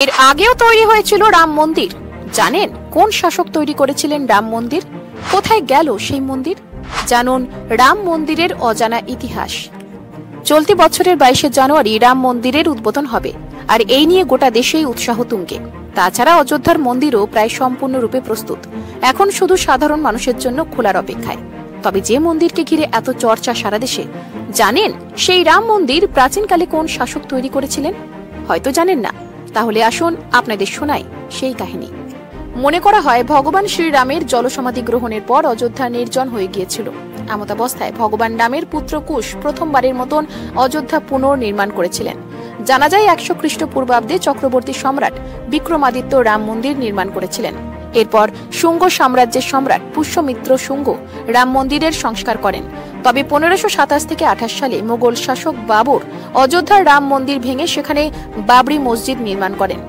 এর আগেও তৈরি হয়েছিল রাম মন্দির। জানেন কোন শাসক তৈরি করেছিলেন রাম মন্দির? কোথায় গেল সেই মন্দির? জানুন রাম মন্দিরের অজানা ইতিহাস। চলতি বছরের 22শে জানুয়ারি রাম মন্দিরের উদ্বোধন হবে, আর এই নিয়ে গোটা দেশেই উৎসাহ তুঙ্গে। তাছাড়া অযোধ্যার মন্দিরও প্রায় সম্পূর্ণরূপে প্রস্তুত, এখন শুধু সাধারণ মানুষের জন্য খোলার অপেক্ষায়। তবে যে মন্দিরকে ঘিরে এত চর্চা সারা দেশে, জানেন সেই রাম মন্দির প্রাচীনকালে কোন শাসক তৈরি করেছিলেন? হয়তো জানেন না, তাহলে আসুন আপনাদের শোনাই সেই কাহিনী। মনে করা হয় ভগবান শ্রীরামের জলসমাধি গ্রহণের পর অযোধ্যা নির্জন হয়ে গিয়েছিল। এমতাবস্থায় ভগবান রামের পুত্র কুশ প্রথমবারের মতন অযোধ্যা পুনর্নির্মাণ করেছিলেন। জানা যায় 100 খ্রিস্টপূর্বাব্দে চক্রবর্তী সম্রাট বিক্রমাদিত্য রাম মন্দির নির্মাণ করেছিলেন। এরপর শুঙ্গ সাম্রাজ্যের সম্রাট পুষ্যমিত্র শুঙ্গ রাম মন্দিরের সংস্কার করেন। তবে 1527 থেকে 28 সালে মোগল শাসক বাবর অযোধ্যার রাম মন্দির ভেঙে সেখানে বাবরি মসজিদ নির্মাণ করেন।